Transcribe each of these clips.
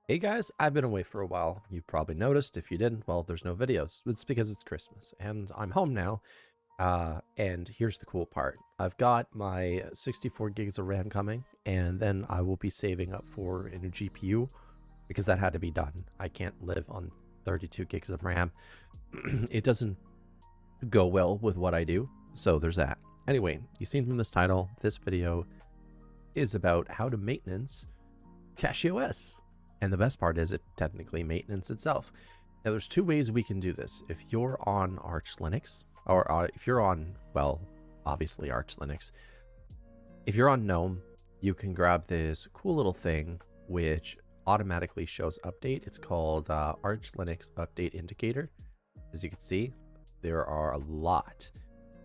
Hey guys, I've been away for a while. You've probably noticed. If you didn't, well, there's no videos. It's because it's Christmas and I'm home now. And here's the cool part. I've got my 64 gigs of RAM coming, and then I will be saving up for a new GPU because that had to be done. I can't live on 32 gigs of RAM. It doesn't go well with what I do. So there's that. Anyway, you've seen from this title, this video is about how to maintenance CachyOS. And the best part is it technically maintenance itself. Now there's two ways we can do this. If you're on Arch Linux, or if you're on, well, obviously Arch Linux. If you're on Gnome, you can grab this cool little thing which automatically shows update. It's called Arch Linux Update Indicator. As you can see, there are a lot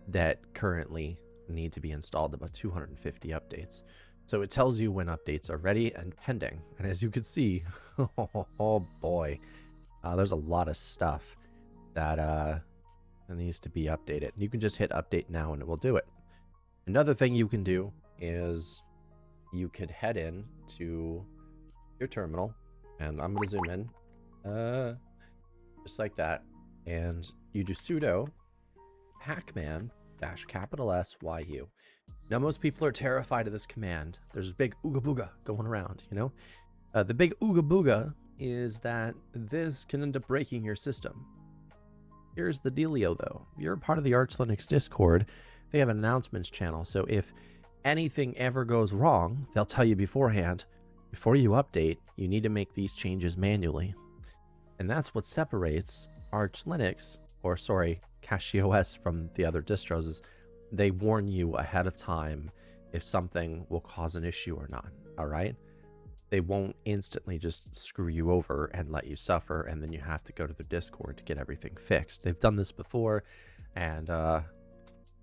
that currently need to be installed, about 250 updates. So it tells you when updates are ready and pending. And as you can see, oh boy, there's a lot of stuff that needs to be updated. You can just hit update now and it will do it. Another thing you can do is you could head in to your terminal, and I'm going to zoom in, just like that. And you do sudo pacman-SYU. Now, most people are terrified of this command. There's a big ooga booga going around, you know? The big ooga booga is that this can end up breaking your system. Here's the dealio, though. You're part of the Arch Linux Discord. They have an announcements channel, so if anything ever goes wrong, they'll tell you beforehand. Before you update, you need to make these changes manually. And that's what separates Arch Linux, or sorry, CachyOS from the other distros, is they warn you ahead of time if something will cause an issue or not, all right? They won't instantly just screw you over and let you suffer, and then you have to go to their Discord to get everything fixed. They've done this before, and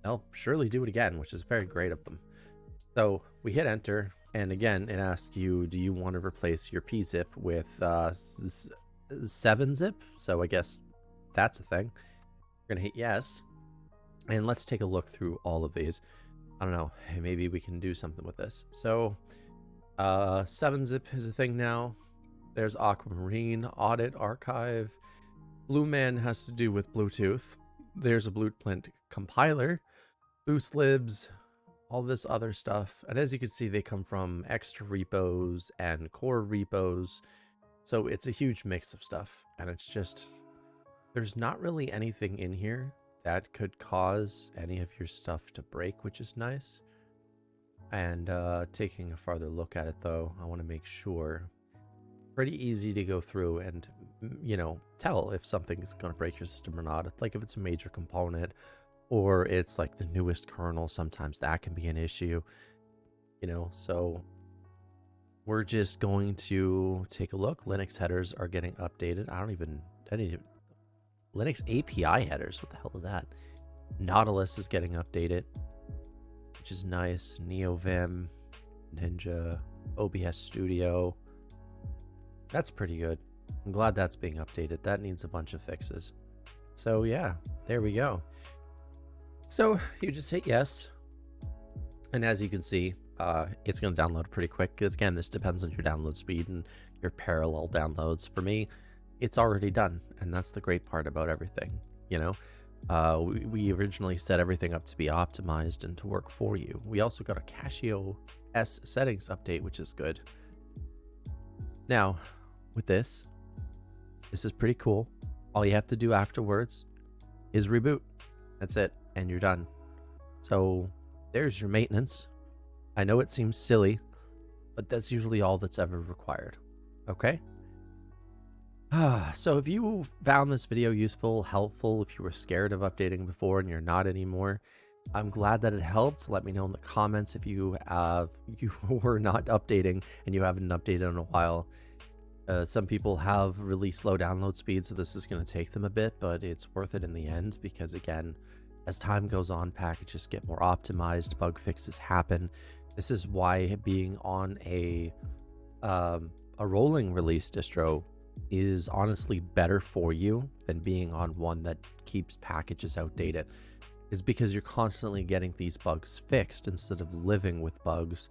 they'll surely do it again, which is very great of them. So we hit enter, and again, it asks you, do you want to replace your pzip with 7-zip? So I guess that's a thing. We're gonna hit yes. And let's take a look through all of these. I don't know, maybe we can do something with this. So 7-zip is a thing now. There's Aquamarine, Audit, Archive. Blueman has to do with Bluetooth. There's a Blueprint compiler, Boost libs, all this other stuff. And as you can see, they come from extra repos and core repos. So it's a huge mix of stuff. And it's just, there's not really anything in here that could cause any of your stuff to break, which is nice. And taking a farther look at it, though, I want to make sure. Pretty easy to go through and, you know, tell if something is going to break your system or not. It's like if it's a major component or it's like the newest kernel, sometimes that can be an issue, you know. So we're just going to take a look. Linux headers are getting updated. I didn't even Linux API headers, what the hell is that? Nautilus is getting updated, which is nice. NeoVim, Ninja, OBS Studio. That's pretty good. I'm glad that's being updated. That needs a bunch of fixes. So yeah, there we go. So you just hit yes. And as you can see, it's going to download pretty quick. Because again, this depends on your download speed and your parallel downloads. For me, it's already done, and that's the great part about everything, you know. We originally set everything up to be optimized and to work for you. We also got a CachyOS settings update, which is good. Now, with this is pretty cool. All you have to do afterwards is reboot. That's it, and you're done. So there's your maintenance. I know it seems silly, but that's usually all that's ever required. Okay? So if you found this video useful, helpful, if you were scared of updating before and you're not anymore, I'm glad that it helped. Let me know in the comments if you were not updating and you haven't updated in a while. Some people have really slow download speed, so this is going to take them a bit, but it's worth it in the end because, again, as time goes on, packages get more optimized, bug fixes happen. This is why being on a rolling release distro is honestly better for you than being on one that keeps packages outdated, is because you're constantly getting these bugs fixed instead of living with bugs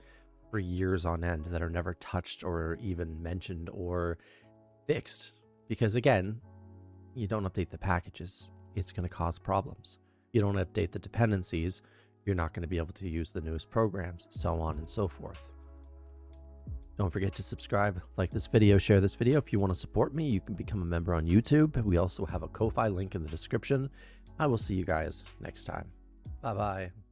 for years on end that are never touched or even mentioned or fixed. Because again, you don't update the packages, it's going to cause problems. You don't update the dependencies, you're not going to be able to use the newest programs, so on and so forth. Don't forget to subscribe, like this video, share this video. If you want to support me, you can become a member on YouTube. We also have a Ko-Fi link in the description. I will see you guys next time. Bye-bye.